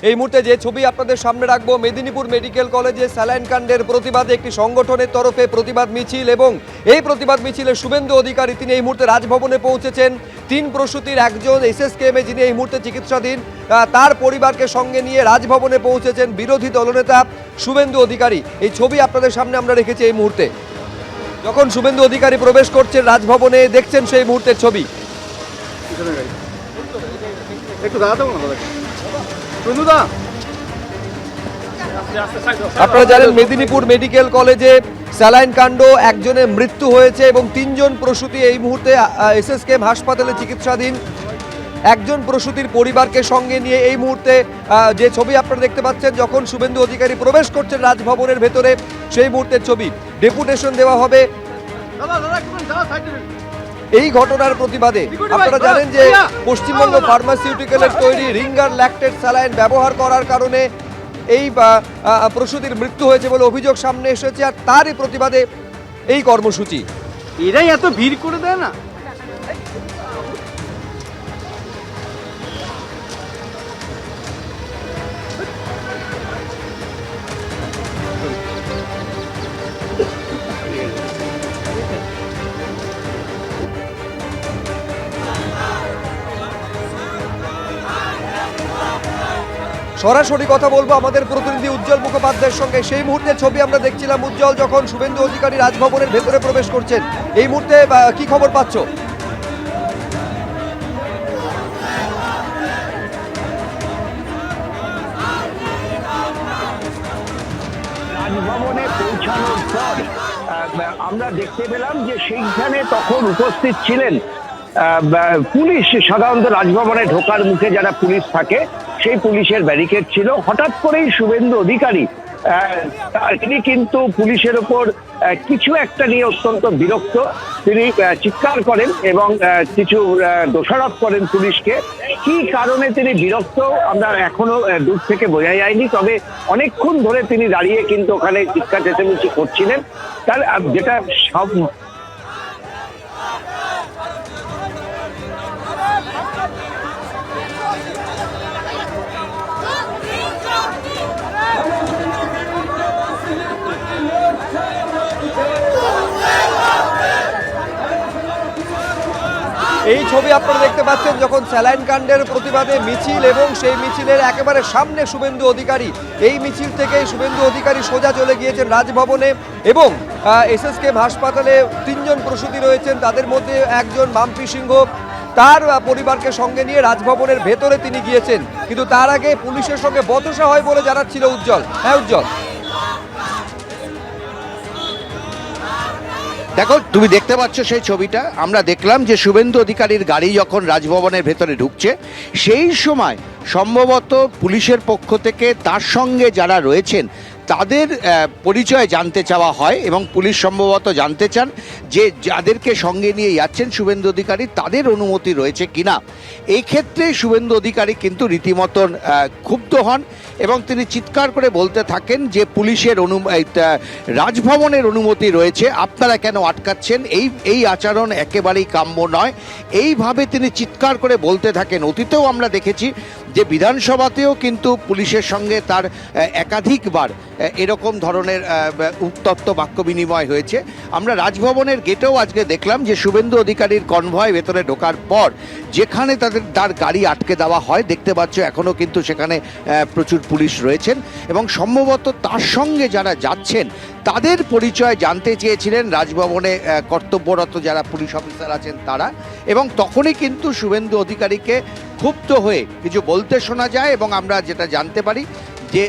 এই মুহূর্তে যে ছবি আপনাদের সামনে রাখবো, মেদিনীপুর মেডিকেল কলেজে স্যালাইন কাণ্ডের প্রতিবাদে একটি সংগঠনের তরফে প্রতিবাদ মিছিল, এবং এই প্রতিবাদ মিছিলে শুভেন্দু অধিকারী তিনি এই মুহূর্তে রাজভবনে পৌঁছেছেন। 3 প্রসূতির একজন এসএসকেএমে যিনি এই মুহূর্তে চিকিৎসাধীন, তার পরিবারকে সঙ্গে নিয়ে রাজভবনে পৌঁছেছেন বিরোধী দলনেতা শুভেন্দু অধিকারী। এই ছবি আপনাদের সামনে আমরা রেখেছি। এই মুহূর্তে যখন শুভেন্দু অধিকারী প্রবেশ করছেন রাজভবনে, দেখছেন সেই মুহূর্তের ছবি। আপনারা জানেন মেদিনীপুর মেডিকেল কলেজে স্যালাইন কাণ্ড, একজনের মৃত্যু হয়েছে এবং 3 জন প্রসূতি এই মুহূর্তে এসএসকেএম হাসপাতালে চিকিৎসাধীন। একজন প্রসূতির পরিবারকে সঙ্গে নিয়ে এই মুহূর্তে যে ছবি আপনারা দেখতে পাচ্ছেন, যখন শুভেন্দু অধিকারী প্রবেশ করছেন রাজভবনের ভেতরে, সেই মুহূর্তের ছবি। ডেপুটেশন দেওয়া হবে এই ঘটনার প্রতিবাদে। আপনারা জানেন যে পশ্চিমবঙ্গ ফার্মাসিউটিক্যালের তৈরি রিঙ্গার ল্যাকটেট স্যালাইন ব্যবহার করার কারণে এই প্রসূতির মৃত্যু হয়েছে বলে অভিযোগ সামনে এসেছে, আর তারই প্রতিবাদে এই কর্মসূচি। এরাই এত ভিড় করে দেয় না। সরাসরি কথা বলবো আমাদের প্রতিনিধি উজ্জ্বল মুখোপাধ্যায়ের সঙ্গে। সেই মুহূর্তের ছবি আমরা দেখছিলাম উজ্জ্বল, যখন শুভেন্দু অধিকারী রাজভবনের ভেতরে প্রবেশ করছেন। এই মুহূর্তে কি খবর পাচ্ছ? রাজভবনে পৌঁছানোর পর আমরা দেখতে পেলাম যে সেইখানে তখন উপস্থিত ছিলেন পুলিশ। সাধারণত রাজভবনে ঢোকার মুখে যারা পুলিশ থাকে সেই পুলিশের ব্যারিকেড ছিল। হঠাৎ করেই শুভেন্দু অধিকারী তিনি কিন্তু পুলিশের ওপর কিছু একটা নিয়ে অত্যন্ত বিরক্ত। তিনি চিৎকার করেন এবং কিছু দোষারোপ করেন পুলিশকে। কি কারণে তিনি বিরক্ত আমরা এখনো দূর থেকে বোঝা যায়নি, তবে অনেকক্ষণ ধরে তিনি দাঁড়িয়ে কিন্তু ওখানে চিৎকার চেঁচামেচি করছিলেন। তার যেটা সব এই ছবি আপনারা দেখতে পাচ্ছেন, যখন স্যালাইন কাণ্ডের প্রতিবাদে মিছিল, এবং সেই মিছিলের একেবারে সামনে শুভেন্দু অধিকারী। এই মিছিল থেকে শুভেন্দু অধিকারী সোজা চলে গিয়েছেন রাজভবনে, এবং এসএসকেএম হাসপাতালে 3 জন প্রসূতি রয়েছেন, তাদের মধ্যে একজন মাম্পি সিংহ, তার পরিবারকে সঙ্গে নিয়ে রাজভবনের ভেতরে তিনি গিয়েছেন। কিন্তু তার আগে পুলিশের সঙ্গে বচসা হয় বলে জানাচ্ছিল উজ্জ্বল। হ্যাঁ উজ্জ্বল, দেখো তুমি দেখতে পাচ্ছ সেই ছবিটা। আমরা দেখলাম যে শুভেন্দু অধিকারীর গাড়ি যখন রাজভবনের ভেতরে ঢুকছে, সেই সময় সম্ভবত পুলিশের পক্ষ থেকে তার সঙ্গে যারা রয়েছেন তাদের পরিচয় জানতে চাওয়া হয়, এবং পুলিশ সম্ভবত জানতে চান যে যাদেরকে সঙ্গে নিয়ে যাচ্ছেন শুভেন্দু অধিকারী তাদের অনুমতি রয়েছে কিনা। এই ক্ষেত্রে শুভেন্দু অধিকারী কিন্তু রীতিমতন ক্ষুব্ধ হন এবং তিনি চিৎকার করে বলতে থাকেন যে পুলিশের রাজভবনের অনুমতি রয়েছে, আপনারা কেন আটকাচ্ছেন, এই আচরণ একেবারেই কাম্য নয়। এইভাবে তিনি চিৎকার করে বলতে থাকেন। অতীতেও আমরা দেখেছি যে বিধানসভাতেও কিন্তু পুলিশের সঙ্গে তার একাধিকবার এরকম ধরনের উত্তপ্ত বাক্য বিনিময় হয়েছে। আমরা রাজভবনের গেটেও আজকে দেখলাম যে শুভেন্দু অধিকারীর কনভয় ভেতরে ঢোকার পর যেখানে তার গাড়ি আটকে দেওয়া হয়, দেখতে পাচ্ছ এখনও কিন্তু সেখানে প্রচুর পুলিশ রয়েছেন, এবং সম্ভবত তার সঙ্গে যারা যাচ্ছেন তাদের পরিচয় জানতে চেয়েছিলেন রাজভবনে কর্তব্যরত যারা পুলিশ অফিসার আছেন তারা, এবং তখনই কিন্তু শুভেন্দু অধিকারীকে ক্ষুব্ধ হয়ে কিছু বলতে শোনা যায়। এবং আমরা যেটা জানতে পারি যে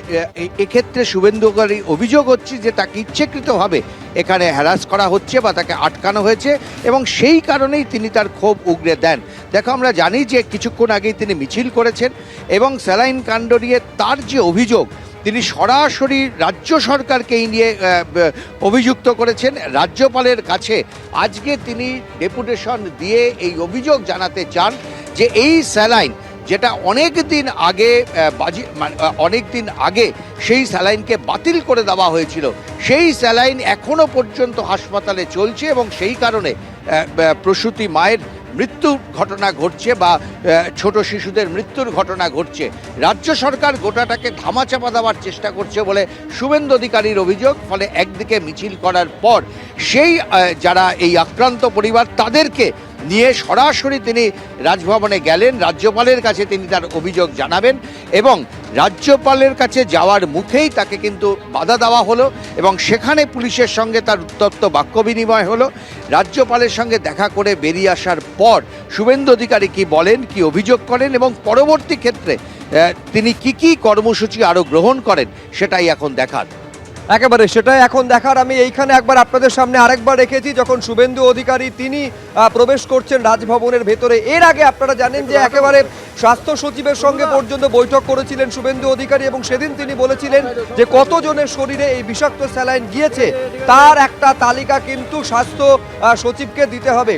এক্ষেত্রে শুভেন্দু অধিকারীর অভিযোগ হচ্ছে যে তাকে ইচ্ছাকৃতভাবে এখানে হ্যারাস করা হচ্ছে বা তাকে আটকানো হয়েছে, এবং সেই কারণেই তিনি তার ক্ষোভ উগরে দেন। দেখো আমরা জানি যে কিছুক্ষণ আগেই তিনি মিছিল করেছেন, এবং স্যালাইন কাণ্ড নিয়ে তার যে অভিযোগ, তিনি সরাসরি রাজ্য সরকারকে এই নিয়ে অভিযুক্ত করেছেন। রাজ্যপালের কাছে আজকে তিনি ডেপুটেশন দিয়ে এই অভিযোগ জানাতে চান যে এই স্যালাইন যেটা অনেক দিন আগে সেই স্যালাইনকে বাতিল করে দেওয়া হয়েছিল, সেই স্যালাইন এখনো পর্যন্ত হাসপাতালে চলছে, এবং সেই কারণে প্রসূতি মায়ের মৃত্যুর ঘটনা ঘটছে বা ছোট শিশুদের মৃত্যুর ঘটনা ঘটছে, রাজ্য সরকার গোটাটাকে ধামাচাপা দেওয়ার চেষ্টা করছে বলে শুভেন্দু অধিকারীর অভিযোগ। ফলে একদিকে মিছিল করার পর সেই যারা এই আক্রান্ত পরিবার তাদেরকে নিয়ে সরাসরি তিনি রাজভবনে গেলেন, রাজ্যপালের কাছে তিনি তার অভিযোগ জানাবেন এবং রাজ্যপালের কাছে যাওয়ার মুখেই তাকে কিন্তু বাধা দেওয়া হলো এবং সেখানে পুলিশের সঙ্গে তার উত্তপ্ত বাক্য বিনিময় হলো। রাজ্যপালের সঙ্গে দেখা করে বেরিয়ে আসার পর শুভেন্দু অধিকারী কি বলেন, কি অভিযোগ করেন এবং পরবর্তী ক্ষেত্রে তিনি কি কর্মসূচি আরও গ্রহণ করেন সেটাই এখন দেখার। একেবারে সেটাই এখন দেখার। আমি এইখানে একবার আপনাদের সামনে আরেকবার রেখেছি যখন শুভেন্দু অধিকারী তিনি প্রবেশ করছেন রাজভবনের ভেতরে। এর আগে আপনারা জানেন যে একেবারে স্বাস্থ্য সচিবের সঙ্গে পর্যন্ত বৈঠক করেছিলেন শুভেন্দু অধিকারী এবং সেদিন তিনি বলেছিলেন যে কতজনের শরীরে এই বিষাক্ত স্যালাইন গিয়েছে তার একটা তালিকা কিন্তু স্বাস্থ্য সচিবকে দিতে হবে।